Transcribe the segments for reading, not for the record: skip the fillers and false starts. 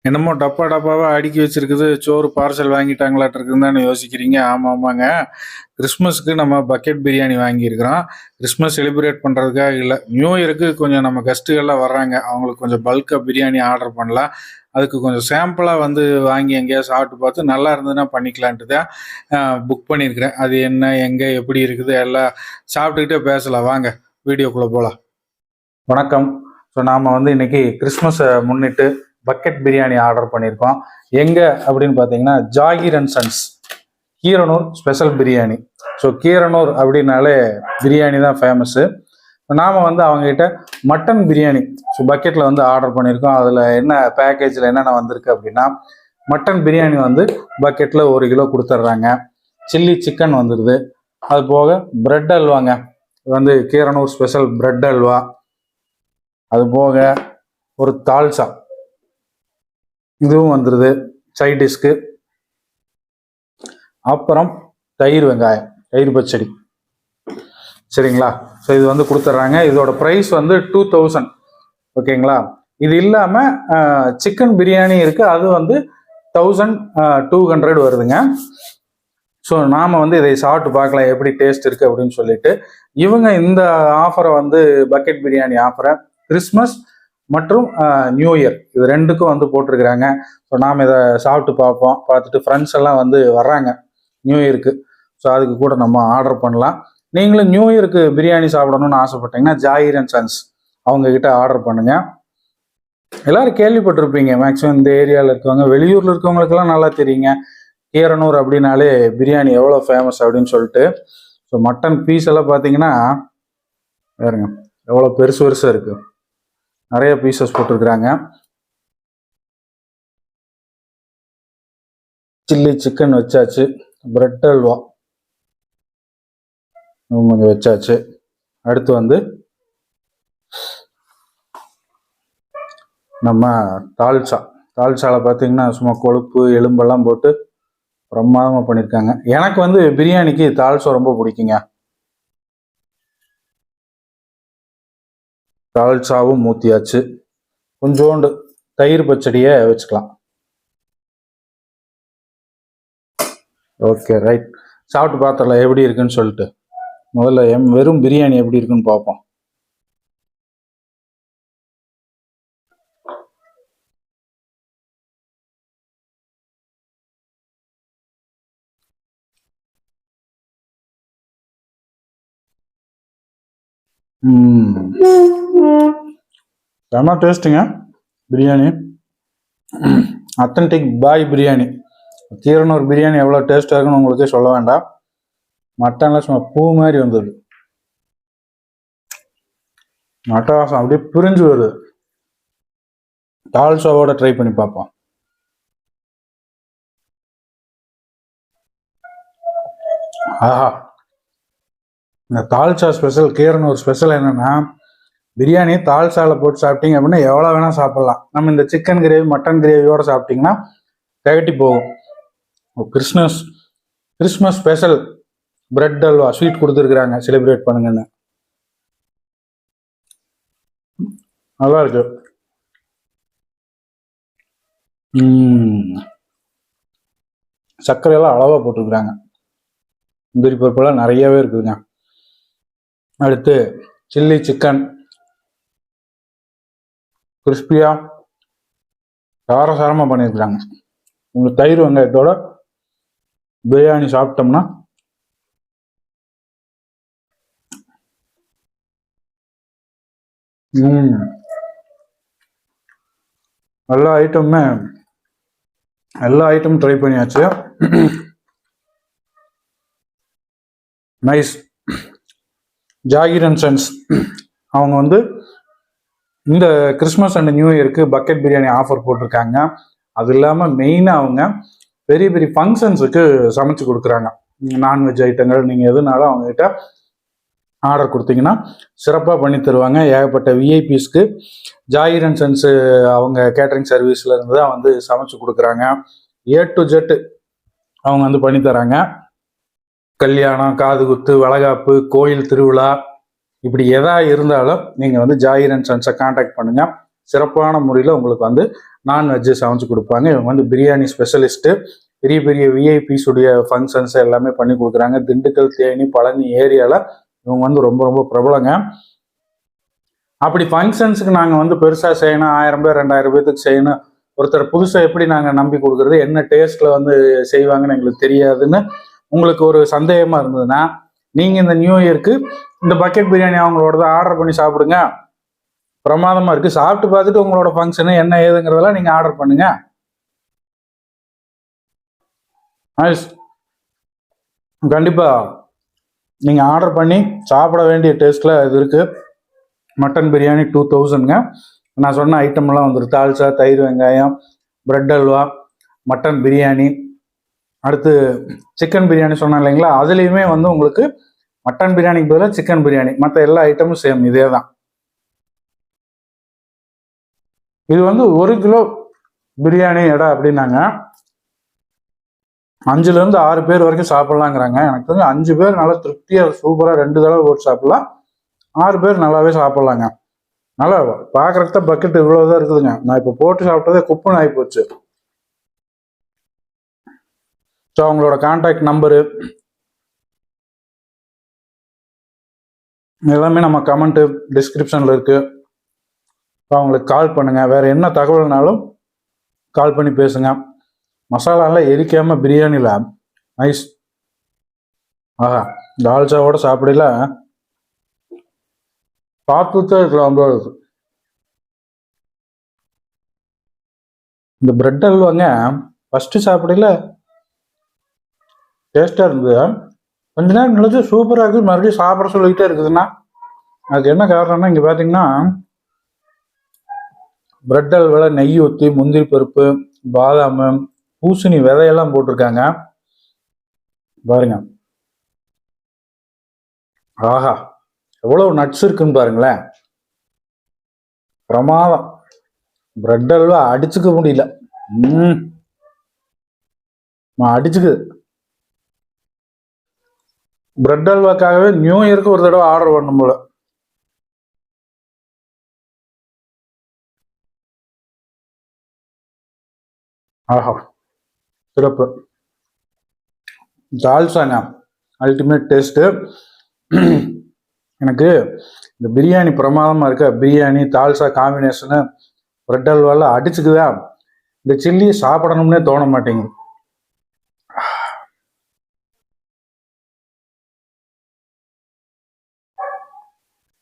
என்னமோ டப்பா டப்பாவா அடுக்கி வச்சிருக்குது, சோறு பார்சல் வாங்கிட்டாங்களாட்டு இருக்குன்னு தானே யோசிக்கிறீங்க. ஆமாங்க. கிறிஸ்மஸ்க்கு நம்ம பக்கெட் பிரியாணி வாங்கியிருக்கிறோம். கிறிஸ்மஸ் செலிப்ரேட் பண்ணுறதுக்காக இல்லை, நியூ இயருக்கு கொஞ்சம் நம்ம கெஸ்ட்டுகள்லாம் வர்றாங்க, அவங்களுக்கு கொஞ்சம் பல்காக பிரியாணி ஆர்டர் பண்ணலாம். அதுக்கு கொஞ்சம் சாம்பிளாக வந்து வாங்கி எங்கேயாவது சாப்பிட்டு பார்த்து நல்லா இருந்ததுன்னா பண்ணிக்கலான்ட்டு தான் புக் பண்ணியிருக்கிறேன். அது என்ன, எங்கே, எப்படி இருக்குது எல்லாம் சாப்பிட்டுக்கிட்டே பேசலாம். வாங்க வீடியோக்குள்ளே போகலாம். வணக்கம். ஸோ நாம் வந்து இன்னைக்கு கிறிஸ்மஸை முன்னிட்டு பக்கெட் பிரியாணி ஆர்டர் பண்ணியிருக்கோம். எங்கே அப்படின்னு பார்த்தீங்கன்னா Zakir and sons, Keeranur special biryani. So Keeranur அப்படின்னாலே பிரியாணி தான் ஃபேமஸ்ஸு. நாம் வந்து அவங்ககிட்ட மட்டன் பிரியாணி பக்கெட்டில் வந்து ஆர்டர் பண்ணியிருக்கோம். அதில் என்ன பேக்கேஜில் என்னென்ன வந்திருக்கு அப்படின்னா, மட்டன் பிரியாணி வந்து பக்கெட்டில் 1 கிலோ கொடுத்துட்றாங்க. சில்லி சிக்கன் வந்துடுது. அது போக பிரெட் அல்வாங்க, வந்து கீரனூர் ஸ்பெஷல் பிரெட் அல்வா. அது போக ஒரு தால்சா இதுவும் வந்துடுது சைட் டிஷ்க்கு. அப்புறம் தயிர் வெங்காயம், தயிர் பச்சடி. சரிங்களா? ஸோ இது வந்து கொடுத்துட்றாங்க. இதோட ப்ரைஸ் வந்து 2000. ஓகேங்களா? இது இல்லாமல் சிக்கன் பிரியாணி இருக்குது, அது வந்து 1200 வருதுங்க. ஸோ நாம் வந்து இதை சாப்பிட்டு பார்க்கலாம் எப்படி டேஸ்ட் இருக்குது அப்படின்னு சொல்லிட்டு. இவங்க இந்த ஆஃபரை வந்து பக்கெட் பிரியாணி ஆஃபரை கிறிஸ்மஸ் மற்றும் நியூ இயர் இது ரெண்டுக்கும் வந்து போட்டிருக்கிறாங்க. ஸோ நாம் இதை சாப்பிட்டு பார்ப்போம். பார்த்துட்டு ஃப்ரெண்ட்ஸ் எல்லாம் வந்து வர்றாங்க நியூ இயருக்கு. ஸோ அதுக்கு கூட நம்ம ஆர்டர் பண்ணலாம். நீங்களும் நியூ இயருக்கு பிரியாணி சாப்பிடணும்னு ஆசைப்பட்டீங்கன்னா ஜாகிர் அண்ட் சன்ஸ் அவங்கக்கிட்ட ஆர்டர் பண்ணுங்கள். எல்லோரும் கேள்விப்பட்டிருப்பீங்க, மேக்ஸிமம் இந்த ஏரியாவில் இருக்கவங்க, வெளியூரில் இருக்கவங்களுக்கெல்லாம் நல்லா தெரியுங்க கீரனூர் அப்படின்னாலே பிரியாணி எவ்வளோ ஃபேமஸ் அப்படின்னு சொல்லிட்டு. ஸோ மட்டன் பீஸ் எல்லாம் பார்த்தீங்கன்னா வேறுங்க எவ்வளோ பெருசு பெருசாக இருக்குது, நிறைய பீசஸ் போட்டிருக்கிறாங்க. சில்லி சிக்கன் வச்சாச்சு, பிரெட் அல்வா கொஞ்சம் வச்சாச்சு. அடுத்து வந்து நம்ம தால்சாவில் பார்த்தீங்கன்னா சும்மா கொழுப்பு எலும்பெல்லாம் போட்டு பிரமாதமாக பண்ணியிருக்காங்க. எனக்கு வந்து பிரியாணிக்கு தால்சா ரொம்ப பிடிக்குங்க. தால்சாவும் ஊற்றியாச்சு. கொஞ்சோண்டு தயிர் பச்சடியை வச்சுக்கலாம். ஓகே ரைட், சாப்பிட்டு பார்த்துடலாம் எப்படி இருக்குன்னு சொல்லிட்டு. முதல்ல வெறும் பிரியாணி எப்படி இருக்குன்னு பார்ப்போம். செம்ம டேஸ்ட்டுங்க பிரியாணி. அத்தன்டிக் பாய் பிரியாணி. கீரனூர் பிரியாணி எவ்வளோ டேஸ்ட்டாக இருக்குன்னு உங்களுக்கே சொல்ல வேண்டாம். மட்டன்லாம் சும்மா பூ மாதிரி வந்தது, மட்டவாசம் அப்படியே பிரிஞ்சு வருது. தால்சாவோட ட்ரை பண்ணி பார்ப்போம். ஆஹா, இந்த தால்சா ஸ்பெஷல், கீரனூர் ஸ்பெஷல் என்னன்னா, பிரியாணி தால்சாவில் போட்டு சாப்பிட்டீங்க அப்படின்னா எவ்வளோ வேணால் சாப்பிட்லாம். நம்ம இந்த சிக்கன் கிரேவி மட்டன் கிரேவியோடு சாப்பிட்டிங்கன்னா திகட்டி போகும். Christmas special bread halwa sweet கொடுத்துருக்குறாங்க, செலிப்ரேட் பண்ணுங்கன்னு. நல்லா இருக்கு. சர்க்கரையெல்லாம் அளவாக போட்டிருக்கிறாங்க. முந்திரி பருப்பெல்லாம் நிறையவே இருக்குதுங்க. அடுத்து சில்லி சிக்கன் கிறிஸ்பியா காரசாரமாக பண்ணியிருக்கிறாங்க. உங்களுக்கு தயிர் வெங்காயத்தோட பிரியாணி சாப்பிட்டோம்னா எல்லா ஐட்டமும் ட்ரை பண்ணியாச்சு. நைஸ். ஜாகிர் அண்ட் சன்ஸ் அவங்க வந்து இந்த கிறிஸ்மஸ் அண்ட் நியூ இயருக்கு பக்கெட் பிரியாணி ஆஃபர் போட்டிருக்காங்க. அது இல்லாமல் மெயினாக அவங்க பெரிய பெரிய ஃபங்க்ஷன்ஸுக்கு சமைச்சு கொடுக்குறாங்க. நான்வெஜ் ஐட்டங்கள் நீங்கள் எதுனாலும் அவங்ககிட்ட ஆர்டர் கொடுத்தீங்கன்னா சிறப்பாக பண்ணி தருவாங்க. ஏகப்பட்ட விஐபிஸ்க்கு ஜாகிர் அண்ட் சன்ஸு அவங்க கேட்டரிங் சர்வீஸில் இருந்து தான் வந்து சமைச்சு கொடுக்குறாங்க. A to Z அவங்க வந்து பண்ணி தராங்க. கல்யாணம், காது குத்து, வளகாப்பு, கோயில் திருவிழா, இப்படி எதா இருந்தாலும் நீங்கள் வந்து ஜாகிர் அண்ட் சன்ஸை கான்டாக்ட் பண்ணுங்கள். சிறப்பான முறையில் உங்களுக்கு வந்து நான்வெஜ்ஜு சமைச்சு கொடுப்பாங்க. இவங்க வந்து பிரியாணி ஸ்பெஷலிஸ்ட்டு. பெரிய பெரிய விஐபிஸுடைய ஃபங்க்ஷன்ஸ் எல்லாமே பண்ணி கொடுக்குறாங்க. திண்டுக்கல், தேனி, பழனி ஏரியாவில் இவங்க வந்து ரொம்ப ரொம்ப பிரபலங்க. அப்படி ஃபங்க்ஷன்ஸுக்கு நாங்கள் வந்து பெருசாக செய்யணும், 1000 பேர் 2000 பேர்த்துக்கு செய்யணும், ஒருத்தர் புதுசாக எப்படி நாங்கள் நம்பி கொடுக்குறது, என்ன டேஸ்ட்டில் வந்து செய்வாங்கன்னு எங்களுக்கு தெரியாதுன்னு உங்களுக்கு ஒரு சந்தேகமாக இருந்ததுன்னா, நீங்கள் இந்த நியூ இயருக்கு இந்த பக்கெட் பிரியாணி அவங்களோட ஆர்டர் பண்ணி சாப்பிடுங்க. பிரமாதமாக இருக்குது. சாப்பிட்டு பார்த்துட்டு உங்களோட ஃபங்க்ஷனு என்ன ஏதுங்கிறதெல்லாம் நீங்கள் ஆர்டர் பண்ணுங்க. கண்டிப்பாக நீங்கள் ஆர்டர் பண்ணி சாப்பிட வேண்டிய டேஸ்ட்டில் இது இருக்குது. மட்டன் பிரியாணி 2000ங்க. நான் சொன்ன ஐட்டம்லாம் வந்துடும். தால்சா, தயிர் வெங்காயம், பிரெட் அல்வா, மட்டன் பிரியாணி, அடுத்து சிக்கன் பிரியாணி சொன்னேன் இல்லைங்களா, அதுலேயுமே வந்து உங்களுக்கு மட்டன் பிரியாணிக்கு பதிலாக சிக்கன் பிரியாணி, மற்ற எல்லா ஐட்டமும் சேம் இதே தான். இது வந்து 1 கிலோ பிரியாணி எடை அப்படின்னாங்க 5லேருந்து 6 பேர் வரைக்கும் சாப்பிட்லாங்கிறாங்க. எனக்கு வந்து 5 பேர் நல்லா திருப்தியாக சூப்பராக 2 தடவை போட்டு சாப்பிட்லாம். 6 பேர் நல்லாவே சாப்பிட்லாங்க. நல்லா பார்க்குறதுக்கு தான் பக்கெட் இவ்வளோதான் இருக்குதுங்க. நான் இப்போ போட்டு சாப்பிட்டதே குப்புன்னு ஆகி போச்சு. ஸோ அவங்களோட கான்டாக்ட் நம்பரு எல்லாமே நம்ம கமெண்ட்டு டிஸ்கிரிப்ஷனில் இருக்குது. ஸோ அவங்களுக்கு கால் பண்ணுங்கள். வேறு என்ன தகவல்னாலும் கால் பண்ணி பேசுங்க. மசாலாலாம் எரிக்காமல் பிரியாணியில் நைஸ். ஆஹா, தால்ச்சாவோட சாப்பிடல பார்த்துட்டு இருக்கலாம். இந்த பிரெட் அல்வாங்க ஃபஸ்ட்டு சாப்பிடல டேஸ்ட்டாக இருந்தது. கொஞ்ச நேரம் நினைச்சு சூப்பராக இருக்குது. மறுபடியும் சாப்பிட சொல்லிக்கிட்டே இருக்குதுன்னா அதுக்கு என்ன காரணம்னா, இங்கே பார்த்தீங்கன்னா பிரெட் அல்வாவில் நெய் ஊற்றி முந்திரி பருப்பு, பாதாம், பூசணி விதையெல்லாம் போட்டிருக்காங்க பாருங்க. ஆஹா, எவ்வளவு நட்ஸ் இருக்குன்னு பாருங்களேன். பிரமாதம். பிரெட் அல்வா அடிச்சுக்க முடியல. அடிச்சுக்குது. பிரெட் அல்வாக்காகவே நியூ இயருக்கு ஒரு தடவை ஆர்டர் பண்ணும் போல. ஆஹா, சிறப்பு. தால்சாங்க அல்டிமேட் டேஸ்ட்டு. எனக்கு இந்த பிரியாணி பிரமாதமாக இருக்க. பிரியாணி தால்சா காம்பினேஷனு பிரெட் அல்வாவில் அடிச்சுக்குதா. இந்த சில்லி சாப்பிடணும்னே தோண மாட்டேங்குது.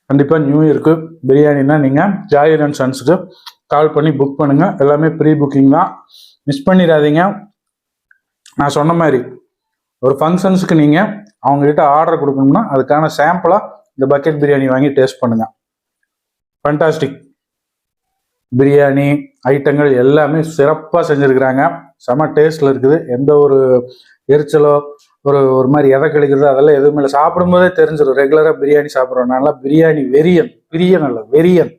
கண்டிப்பாக நியூ இயருக்கு பிரியாணின்னா நீங்கள் ஜாயிர் அண்ட் சன்ஸுக்கு கால் பண்ணி புக் பண்ணுங்கள். எல்லாமே ப்ரீ புக்கிங் தான். மிஸ் பண்ணிடாதீங்க. நான் சொன்ன மாதிரி ஒரு ஃபங்க்ஷன்ஸுக்கு நீங்கள் அவங்ககிட்ட ஆர்டர் கொடுக்கணும்னா அதுக்கான சாம்பிளாக இந்த பக்கெட் பிரியாணி வாங்கி டேஸ்ட் பண்ணுங்கள். ஃபண்டாஸ்டிக். பிரியாணி ஐட்டங்கள் எல்லாமே சிறப்பாக செஞ்சுருக்குறாங்க. செம டேஸ்ட்டில் இருக்குது. எந்த ஒரு எரிச்சலோ ஒரு மாதிரி எதை கழிக்கிறது அதெல்லாம் எதுவுமே இல்லை. சாப்பிடும்போதே தெரிஞ்சிடும். ரெகுலராக பிரியாணி சாப்பிட்றதுனால பிரியாணி பிரியன் அல்ல வெறியன்.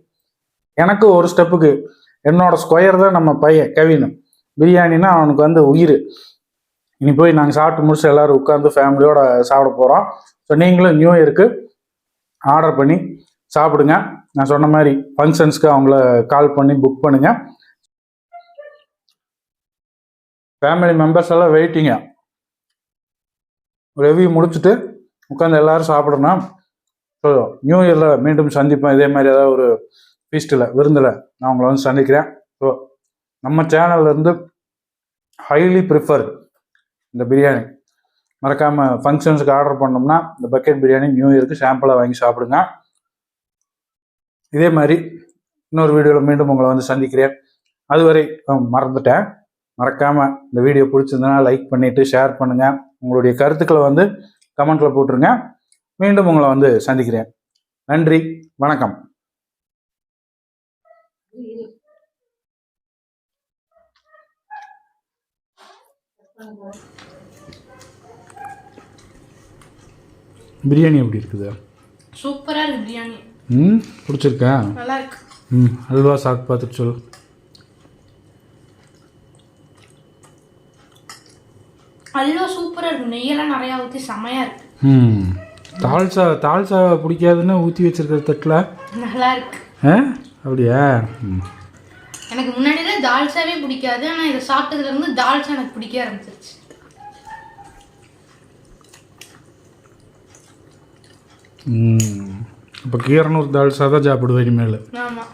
எனக்கு ஒரு ஸ்டெப்புக்கு என்னோட ஸ்கொயர் தான் நம்ம பையன் கவின். பிரியாணின்னா அவனுக்கு வந்து உயிர். இனி போய் நாங்கள் சாப்பிட்டு முடிச்சு எல்லோரும் உட்காந்து ஃபேமிலியோட சாப்பிட போகிறோம். ஸோ நீங்களும் நியூ இயருக்கு ஆர்டர் பண்ணி சாப்பிடுங்க. நான் சொன்ன மாதிரி ஃபங்க்ஷன்ஸ்க்கு அவங்கள கால் பண்ணி புக் பண்ணுங்க. ஃபேமிலி மெம்பர்ஸ் எல்லாம் வெயிட்டிங்க. ரிவ்யூ முடிச்சுட்டு உட்காந்து எல்லாரும் சாப்பிடணும். ஸோ நியூ இயரில் மீண்டும் சந்திப்பேன். இதே மாதிரி ஏதாவது ஒரு ஃபீஸ்ட்டில் விருந்தில் நான் உங்களை வந்து சந்திக்கிறேன். ஸோ நம்ம சேனல்லேருந்து ஹைலி ப்ரிஃபர் இந்த பிரியாணி. மறக்காமல் ஃபங்க்ஷன்ஸுக்கு ஆர்டர் பண்ணோம்னா இந்த பக்கெட் பிரியாணி நியூ இயருக்கு சாம்பிளாக வாங்கி சாப்பிடுங்க. இதே மாதிரி இன்னொரு வீடியோவில் மீண்டும் உங்களை வந்து சந்திக்கிறேன். அதுவரை மறந்துட்டேன், மறக்காமல் இந்த வீடியோ பிடிச்சிருந்தனா லைக் பண்ணிவிட்டு ஷேர் பண்ணுங்கள். உங்களுடைய கருத்துக்களை வந்து கமெண்ட்டில் போட்டுருங்க. மீண்டும் உங்களை வந்து சந்திக்கிறேன். நன்றி, வணக்கம். பிரியாணி எப்படி இருக்குது? சூப்பரா இருக்கு பிரியாணி. பிடிச்சிருக்கா? நல்லா இருக்கு. அல்வா சாப்பிட்டு பார்த்துட்டு சொல்லு. அல்வா சூப்பரா இருக்கு. நெய்யெல்லாம் நிறையா ஊற்றி செமையா இருக்கு. தால்சா பிடிக்காதுன்னு ஊற்றி வச்சிருக்கிற தட்டில் நல்லா இருக்கு. அப்படியா? எனக்கு முன்னாடியெல்லாம் தால்சாவே பிடிக்காது, ஆனால் இதை சாப்பிட்டதுலேருந்து தால்சா எனக்கு பிடிக்க ஆரம்பிச்சிருச்சு. இப்போ கீரனூர் தால்சா தான் சாப்பிடுவேன் இனிமேல். ஆமாம்.